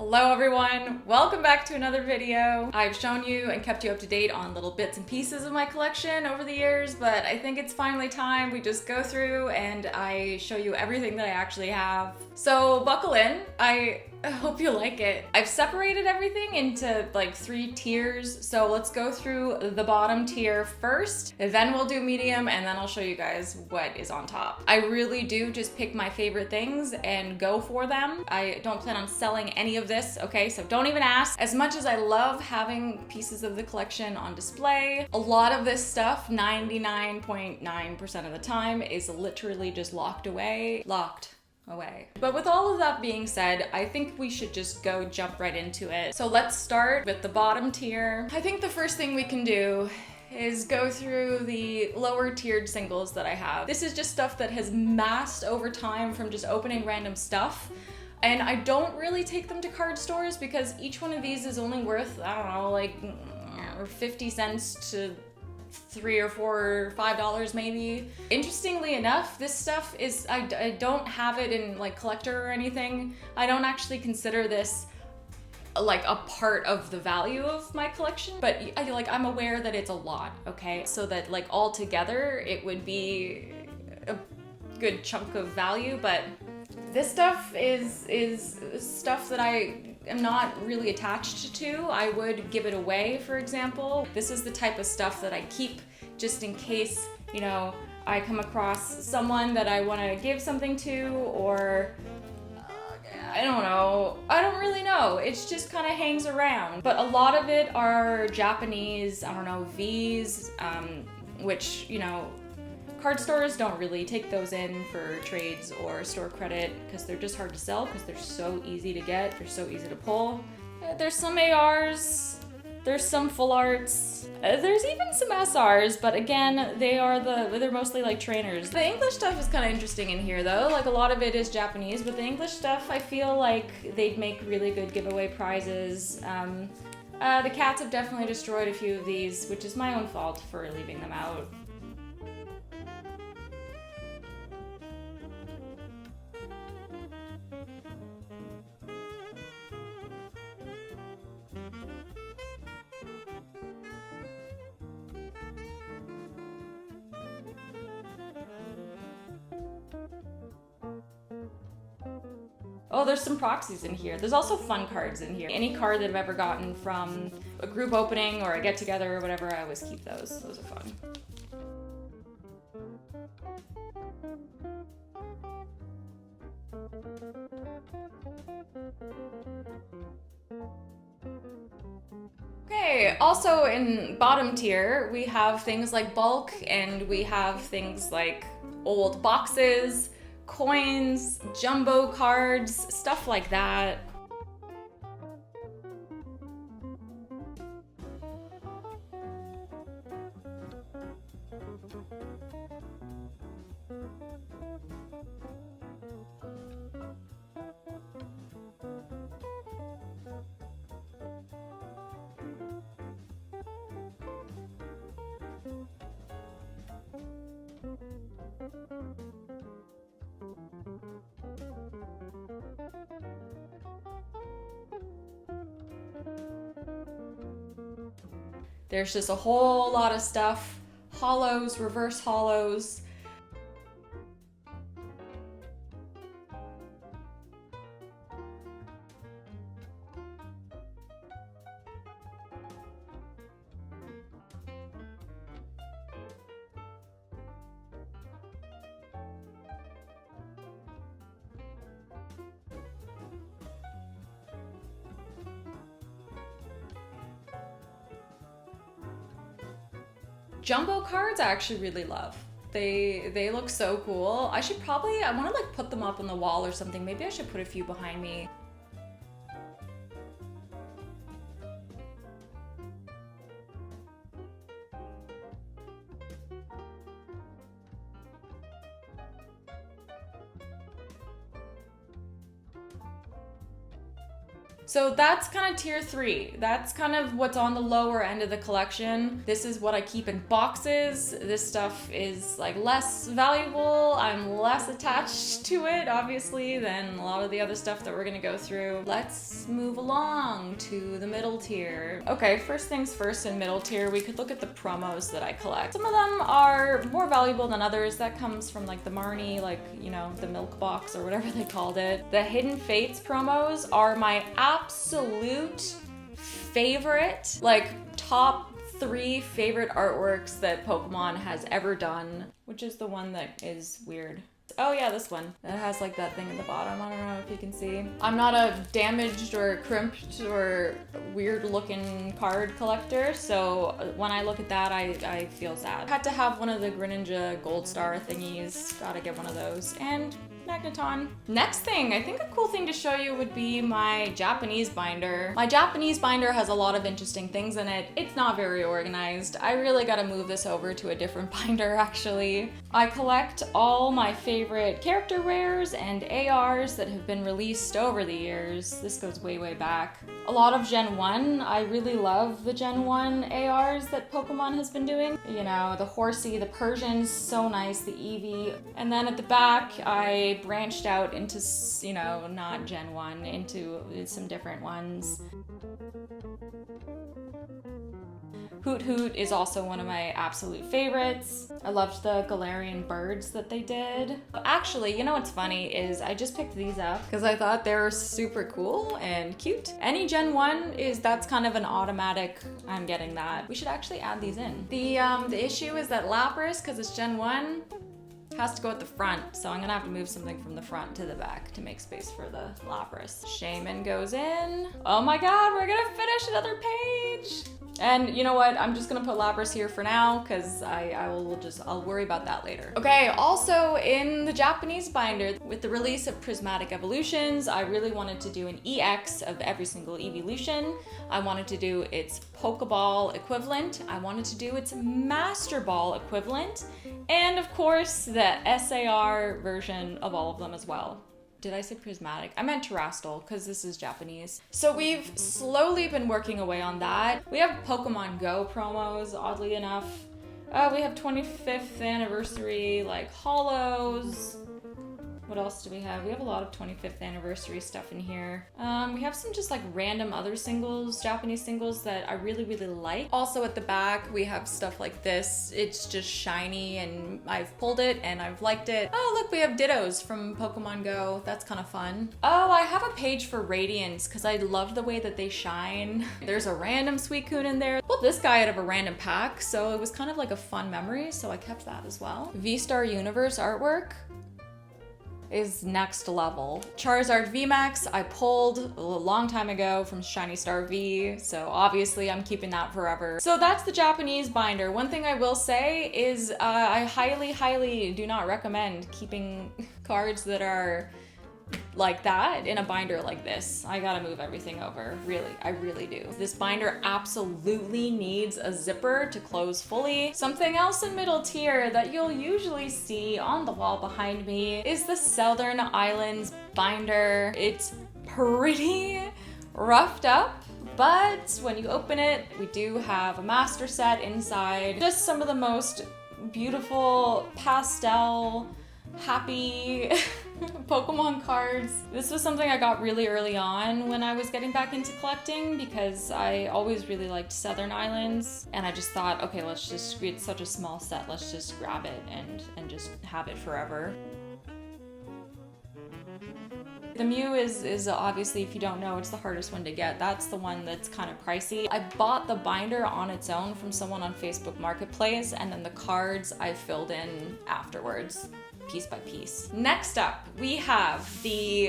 Hello everyone, welcome back to another video. I've shown you and kept you up to date on little bits and pieces of my collection over the years, but I think it's finally time we just go through and I show you everything that I actually have. So buckle in, I hope you like it. I've separated everything into like 3 tiers, so let's go through the bottom tier first, then we'll do medium, and then I'll show you guys what is on top. I really do just pick my favorite things and go for them. I don't plan on selling any of this, okay? So don't even ask. As much as I love having pieces of the collection on display, a lot of this stuff, 99.9% of the time, is literally just locked away. But with all of that being said, I think we should just jump right into it. So let's start with the bottom tier. I think the first thing we can do is go through the lower tiered singles that I have. This is just stuff that has massed over time from just opening random stuff. And I don't really take them to card stores because each one of these is only worth, I don't know, like 50 cents to $3 or $4 or $5 maybe. Interestingly enough, this stuff is, I don't have it in like collector or anything. I don't actually consider this like a part of the value of my collection, but I'm aware that it's a lot, okay? So that like all together it would be a good chunk of value, but this stuff is stuff that I am not really attached to. I would give it away, for example. This is the type of stuff that I keep just in case, you know, I come across someone that I want to give something to, or I don't know. I don't really know. It just kind of hangs around. But a lot of it are Japanese, I don't know, V's, which, you know, card stores don't really take those in for trades or store credit because they're just hard to sell because they're so easy to get, they're so easy to pull. There's some ARs, there's some full arts, there's even some SRs, but again, they're mostly like trainers. The English stuff is kind of interesting in here though, like a lot of it is Japanese, but the English stuff I feel like they'd make really good giveaway prizes. The cats have definitely destroyed a few of these, which is my own fault for leaving them out. Oh, there's some proxies in here. There's also fun cards in here. Any card that I've ever gotten from a group opening or a get-together or whatever, I always keep those. Those are fun. Okay, also in bottom tier, we have things like bulk and we have things like old boxes, coins, jumbo cards, stuff like that. There's just a whole lot of stuff. Hollows, reverse hollows. Jumbo cards I actually really love. They look so cool. I want to like put them up on the wall or something. Maybe I should put a few behind me. So that's kind of tier 3. That's kind of what's on the lower end of the collection. This is what I keep in boxes. This stuff is like less valuable. I'm less attached to it, obviously, than a lot of the other stuff that we're gonna go through. Let's move along to the middle tier. Okay, first things first, in middle tier, we could look at the promos that I collect. Some of them are more valuable than others. That comes from like the Marnie, like, you know, the milk box or whatever they called it. The Hidden Fates promos are my absolute favorite, like top 3 favorite artworks that Pokemon has ever done, which is the one that is weird. Oh yeah, this one. It has like that thing in the bottom. I don't know if you can see. I'm not a damaged or crimped or weird looking card collector, so when I look at that, I feel sad. Had to have one of the Greninja Gold Star thingies. Gotta get one of those. And Magneton. Next thing, I think a cool thing to show you would be my Japanese binder. My Japanese binder has a lot of interesting things in it. It's not very organized. I really gotta move this over to a different binder, actually. I collect all my favorite character rares and ARs that have been released over the years. This goes way, way back. A lot of Gen 1. I really love the Gen 1 ARs that Pokemon has been doing. You know, the Horsey, the Persian's so nice, the Eevee. And then at the back, I branched out into, you know, not Gen 1, into some different ones. Hoot Hoot is also one of my absolute favorites. I loved the Galarian birds that they did. Actually, you know what's funny is I just picked these up because I thought they were super cool and cute. Any Gen 1 that's kind of an automatic, I'm getting that. We should actually add these in. The issue is that Lapras, because it's Gen 1, has to go at the front, so I'm gonna have to move something from the front to the back to make space for the Lapras. Shaman goes in. Oh my god, we're gonna finish another page! And you know what, I'm just gonna put Lapras here for now, because I'll worry about that later. Okay, also in the Japanese binder, with the release of Prismatic Evolutions, I really wanted to do an EX of every single evolution. I wanted to do its Pokeball equivalent. I wanted to do its Master Ball equivalent. And of course, the SAR version of all of them as well. Did I say prismatic? I meant terrestrial, because this is Japanese. So we've slowly been working away on that. We have Pokemon Go promos, oddly enough. We have 25th anniversary, like, holos. What else do we have? We have a lot of 25th anniversary stuff in here. We have some just like random other singles, Japanese singles that I really, really like. Also at the back, we have stuff like this. It's just shiny and I've pulled it and I've liked it. Oh, look, we have Dittos from Pokemon Go. That's kind of fun. Oh, I have a page for Radiants because I love the way that they shine. There's a random Suicune in there. Pulled this guy out of a random pack, so it was kind of like a fun memory, so I kept that as well. V-Star Universe artwork is next level. Charizard VMAX I pulled a long time ago from Shiny Star V, so obviously I'm keeping that forever. So that's the Japanese binder. One thing I will say is I highly, highly do not recommend keeping cards that are like that in a binder like this. I gotta move everything over, really, I really do. This binder absolutely needs a zipper to close fully. Something else in middle tier that you'll usually see on the wall behind me is the Southern Islands binder. It's pretty roughed up, but when you open it, we do have a master set inside. Just some of the most beautiful pastel, happy Pokemon cards. This was something I got really early on when I was getting back into collecting because I always really liked Southern Islands, and I just thought, okay, it's such a small set, let's just grab it and just have it forever. The Mew is obviously, if you don't know, it's the hardest one to get. That's the one that's kind of pricey. I bought the binder on its own from someone on Facebook Marketplace, and then the cards I filled in afterwards, piece by piece. Next up, we have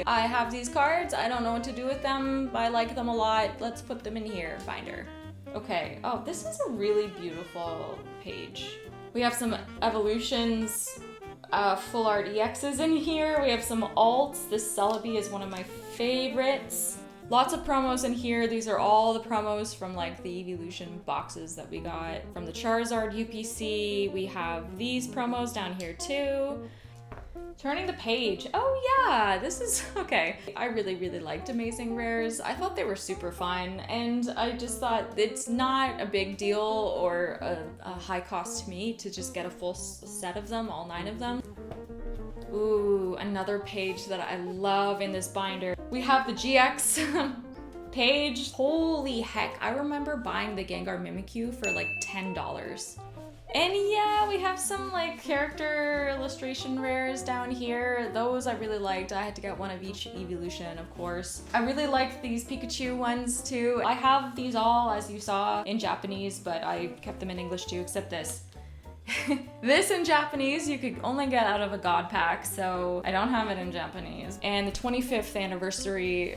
I have these cards, I don't know what to do with them, I like them a lot, let's put them in here, binder. Okay, oh, this is a really beautiful page. We have some evolutions, full art EXs in here. We have some alts. This Celebi is one of my favorites. Lots of promos in here. These are all the promos from like the evolution boxes that we got from the Charizard UPC. We have these promos down here too. Turning the page. Oh yeah, this is okay. I really liked Amazing Rares. I thought they were super fun, and I just thought it's not a big deal or a high cost to me to just get a full set of them, all 9 of them. Ooh, another page that I love in this binder. We have the GX page. Holy heck, I remember buying the Gengar Mimikyu for like $10. And yeah, we have some like character illustration rares down here. Those I really liked. I had to get one of each evolution, of course. I really liked these Pikachu ones too. I have these all, as you saw, in Japanese, but I kept them in English too, except this. This in Japanese you could only get out of a God pack, so I don't have it in Japanese. And the 25th anniversary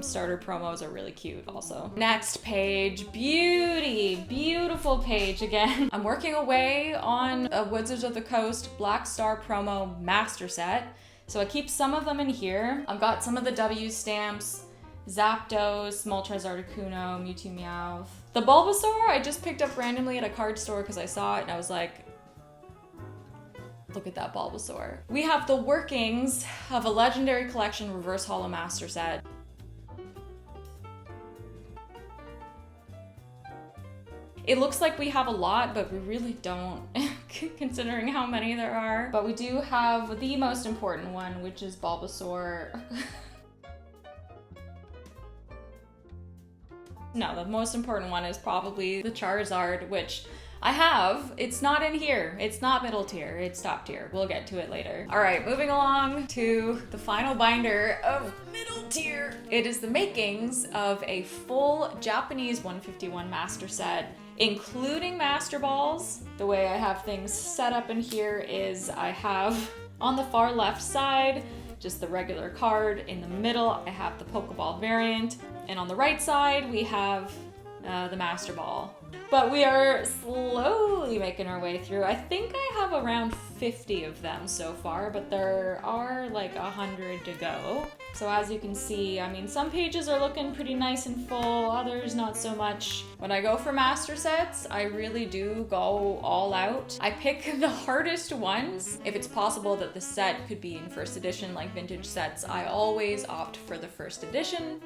starter promos are really cute also. Next page, beautiful page again. I'm working away on a Wizards of the Coast Black Star promo master set, so I keep some of them in here. I've got some of the W stamps, Zapdos, Moltres Articuno, Mewtwo Meowth. The Bulbasaur I just picked up randomly at a card store because I saw it and I was like, look at that Bulbasaur. We have the workings of a Legendary Collection Reverse Holo Master set. It looks like we have a lot, but we really don't, considering how many there are. But we do have the most important one, which is Bulbasaur. No, the most important one is probably the Charizard, which I have. It's not in here. It's not middle tier. It's top tier. We'll get to it later. All right, moving along to the final binder of middle tier. It is the makings of a full Japanese 151 master set, including Master Balls. The way I have things set up in here is I have on the far left side just the regular card. In the middle, I have the Pokeball variant. And on the right side, we have the Master Ball. But we are slowly making our way through. I think I have around 50 of them so far, but there are like 100 to go. So as you can see, I mean, some pages are looking pretty nice and full, others not so much. When I go for master sets, I really do go all out. I pick the hardest ones. If it's possible that the set could be in first edition like vintage sets, I always opt for the first edition.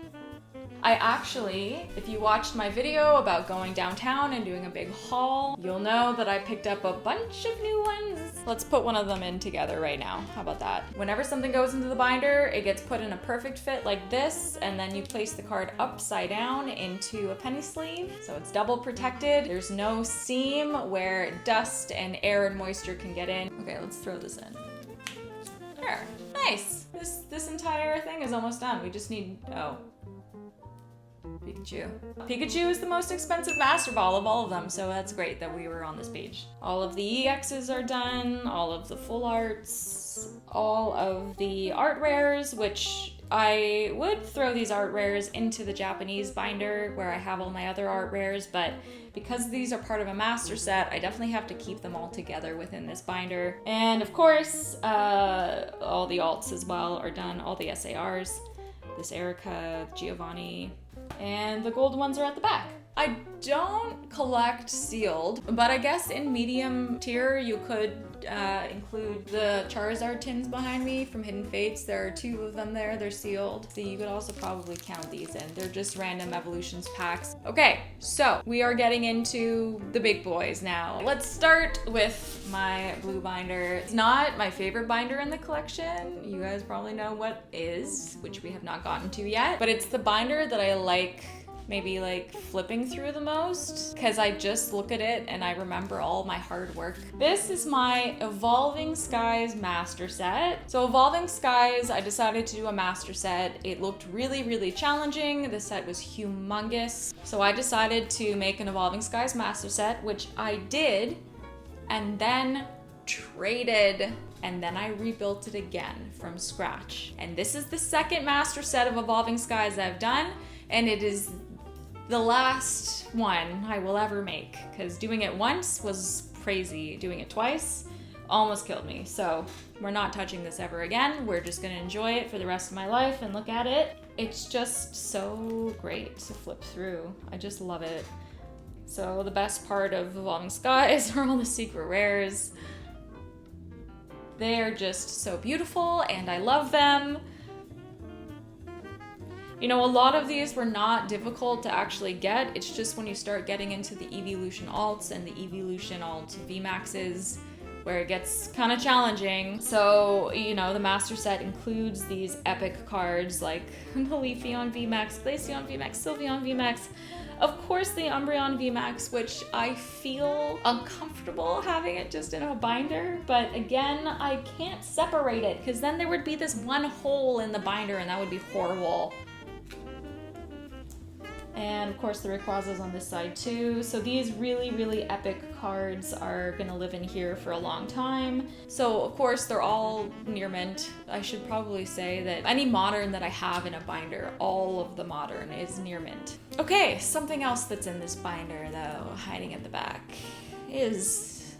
I actually, if you watched my video about going downtown and doing a big haul, you'll know that I picked up a bunch of new ones. Let's put one of them in together right now. How about that? Whenever something goes into the binder, it gets put in a perfect fit like this, and then you place the card upside down into a penny sleeve. So it's double protected. There's no seam where dust and air and moisture can get in. Okay, let's throw this in. There, nice. This entire thing is almost done. We just need, oh. Pikachu. Pikachu is the most expensive Master Ball of all of them, so that's great that we were on this page. All of the EXs are done, all of the full arts, all of the art rares, which I would throw these art rares into the Japanese binder where I have all my other art rares, but because these are part of a master set, I definitely have to keep them all together within this binder. And of course, all the alts as well are done, all the SARs. This Erica, Giovanni, and the gold ones are at the back. I don't collect sealed, but I guess in medium tier you could include the Charizard tins behind me from Hidden Fates. There are 2 of them there, they're sealed. So you could also probably count these in. They're just random evolutions packs. Okay, so we are getting into the big boys now. Let's start with my blue binder. It's not my favorite binder in the collection. You guys probably know what is, which we have not gotten to yet, but it's the binder that I like maybe like flipping through the most because I just look at it and I remember all my hard work. This is my Evolving Skies master set. So Evolving Skies, I decided to do a master set. It looked really challenging. The set was humongous. So I decided to make an Evolving Skies master set, which I did, and then traded. And then I rebuilt it again from scratch. And this is the second master set of Evolving Skies I've done, and it is the last one I will ever make, because doing it once was crazy. Doing it twice almost killed me. So we're not touching this ever again. We're just gonna enjoy it for the rest of my life and look at it. It's just so great to flip through. I just love it. So the best part of Evolving Skies are all the secret rares. They are just so beautiful and I love them. You know, a lot of these were not difficult to actually get. It's just when you start getting into the Evolution Alts and the Evolution Alt VMAXs where it gets kind of challenging. So, you know, the master set includes these epic cards like the Leafeon VMAX, Glaceon VMAX, Sylveon VMAX, of course the Umbreon VMAX, which I feel uncomfortable having it just in a binder, but again, I can't separate it because then there would be this one hole in the binder and that would be horrible. And of course the Rayquazas on this side too. So these really, really epic cards are gonna live in here for a long time. So of course they're all near mint. I should probably say that any modern that I have in a binder, all of the modern is near mint. Okay, something else that's in this binder though, hiding at the back, is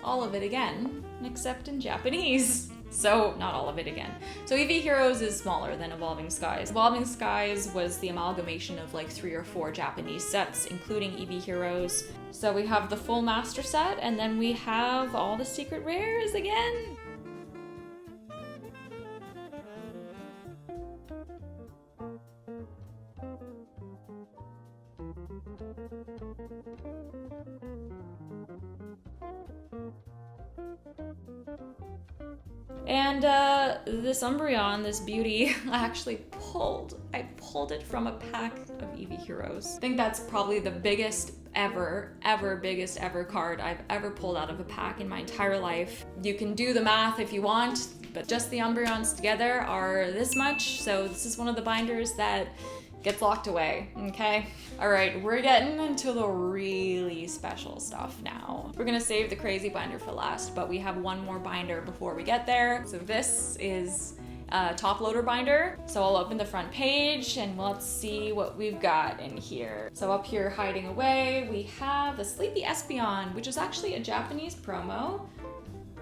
all of it again, except in Japanese. So, not all of it again. So EV Heroes is smaller than Evolving Skies. Evolving Skies was the amalgamation of like 3 or 4 Japanese sets, including EV Heroes. So we have the full master set, and then we have all the secret rares again. And this Umbreon, this beauty, I pulled it from a pack of EV Heroes. I think that's probably the biggest ever card I've ever pulled out of a pack in my entire life. You can do the math if you want, but just the Umbreons together are this much, so this is one of the binders that gets locked away, okay? All right, we're getting into the really special stuff now. We're gonna save the crazy binder for last, but we have one more binder before we get there. So this is a top loader binder. So I'll open the front page and let's see what we've got in here. So up here hiding away, we have the Sleepy Espeon, which is actually a Japanese promo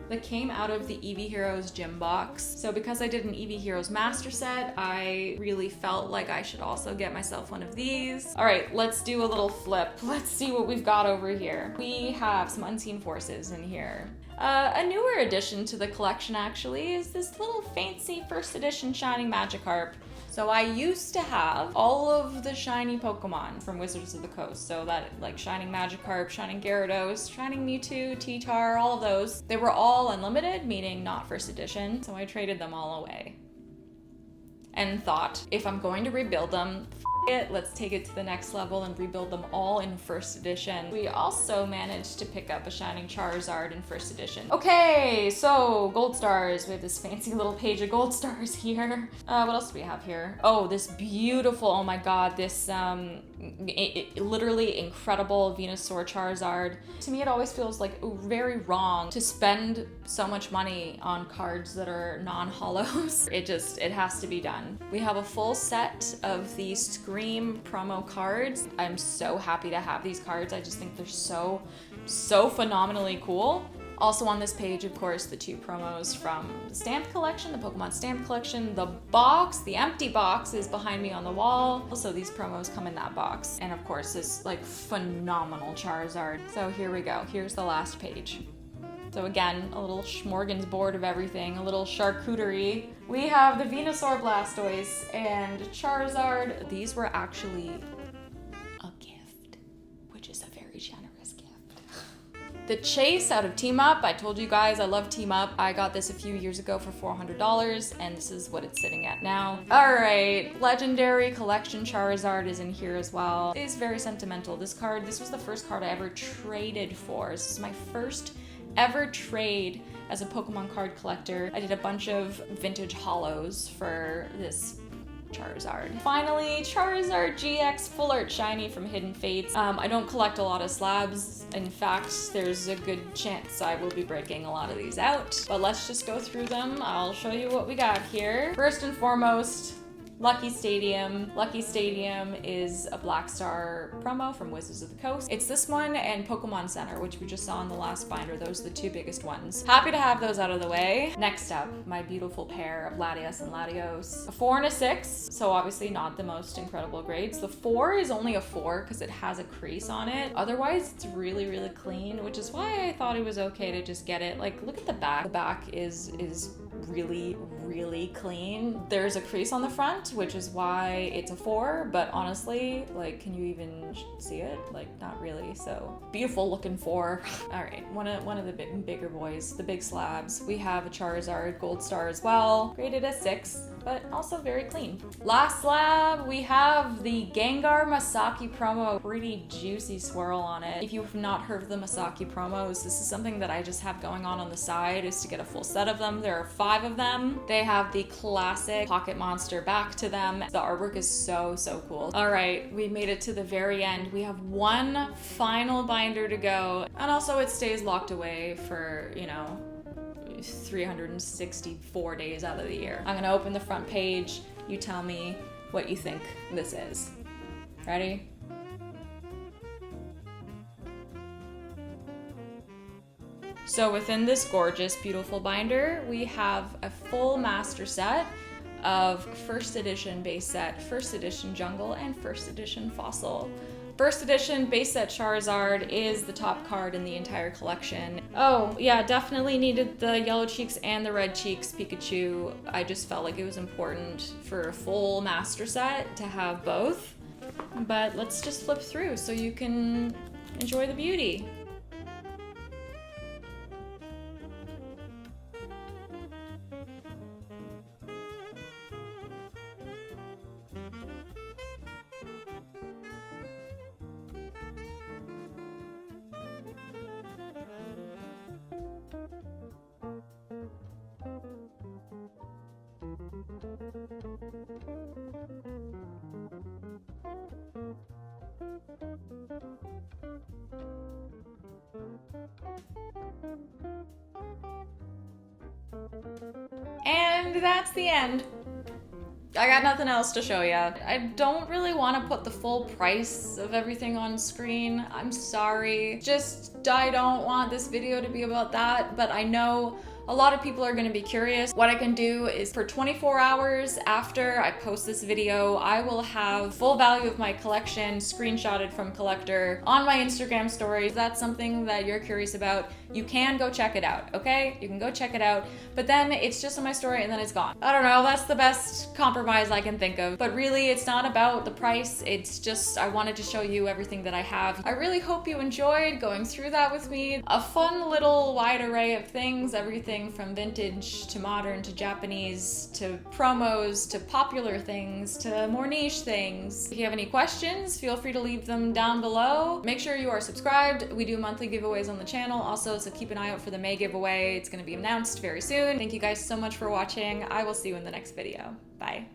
that came out of the EV Heroes gym box. So because I did an EV Heroes master set, I really felt like I should also get myself one of these. All right, let's do a little flip. Let's see what we've got over here. We have some Unseen Forces in here. A newer addition to the collection actually is this little fancy first edition Shining Magikarp. So I used to have all of the shiny Pokemon from Wizards of the Coast. So that like Shining Magikarp, Shining Gyarados, Shining Mewtwo, T-Tar, all of those. They were all unlimited, meaning not first edition. So I traded them all away. And thought, if I'm going to rebuild them, let's take it to the next level and rebuild them all in first edition. We also managed to pick up a Shining Charizard in first edition. Okay, so gold stars. We have this fancy little page of gold stars here. What else do we have here? Oh, this beautiful, oh my god, this literally incredible Venusaur Charizard. To me, it always feels like very wrong to spend so much money on cards that are non-holos. It has to be done. We have a full set of the Scream promo cards. I'm so happy to have these cards. I just think they're so phenomenally cool. Also on this page, of course, the 2 promos from the Stamped Collection, the Pokemon Stamped Collection. The box, the empty box, is behind me on the wall. Also, these promos come in that box. And of course, this like phenomenal Charizard. So here we go. Here's the last page. So again, a little smorgasbord of everything, a little charcuterie. We have the Venusaur Blastoise and Charizard. These were actually a gift, which is a very generous gift. The Chase out of Team Up. I told you guys I love Team Up. I got this a few years ago for $400, and this is what it's sitting at now. All right, Legendary Collection Charizard is in here as well. It is very sentimental. This was the first card I ever traded for. This is my first ever trade as a Pokemon card collector. I did a bunch of vintage holos for this Charizard. Finally, Charizard GX Full Art Shiny from Hidden Fates. I don't collect a lot of slabs. In fact, there's a good chance I will be breaking a lot of these out. But let's just go through them. I'll show you what we got here. First and foremost, Lucky Stadium. Lucky Stadium is a Black Star promo from Wizards of the Coast. It's this one and Pokemon Center, which we just saw in the last binder. Those are the two biggest ones. Happy to have those out of the way. Next up, my beautiful pair of Latias and Latios. A 4 and a 6, so obviously not the most incredible grades. The 4 is only a 4 because it has a crease on it. Otherwise, it's really, really clean, which is why I thought it was okay to just get it. Like, look at the back. The back is really, really clean. There's a crease on the front, which is why it's a 4, but honestly, like, can you even see it? Like, not really. So beautiful looking 4. All right, one of the bigger boys, the big slabs. We have a Charizard Gold Star as well, graded as 6, but also very clean. Last slab, we have the Gengar Masaki promo. Pretty juicy swirl on it. If you have not heard of the Masaki promos, this is something that I just have going on the side, is to get a full set of them. There are 5 of them. They have the classic Pocket Monster back to them. The artwork is so cool. All right, we made it to the very end. We have one final binder to go, and also it stays locked away for, you know, 364 days out of the year. I'm gonna open the front page. You tell me what you think this is. Ready? So within this gorgeous, beautiful binder, we have a full master set of first edition base set, first edition jungle, and first edition fossil. First edition base set Charizard is the top card in the entire collection. Oh yeah, definitely needed the yellow cheeks and the red cheeks Pikachu. I just felt like it was important for a full master set to have both. But let's just flip through so you can enjoy the beauty. And that's the end. I got nothing else to show you. I don't really want to put the full price of everything on screen. I'm sorry. Just, I don't want this video to be about that, but I know a lot of people are going to be curious. What I can do is for 24 hours after I post this video, I will have full value of my collection screenshotted from Collector on my Instagram story. If that's something that you're curious about, you can go check it out, okay? You can go check it out, but then it's just on my story and then it's gone. I don't know, that's the best compromise I can think of. But really, it's not about the price. It's just, I wanted to show you everything that I have. I really hope you enjoyed going through that with me. A fun little wide array of things, everything from vintage to modern to Japanese to promos to popular things to more niche things. If you have any questions, feel free to leave them down below. Make sure you are subscribed. We do monthly giveaways on the channel also, so keep an eye out for the May giveaway. It's going to be announced very soon. Thank you guys so much for watching. I will see you in the next video. Bye.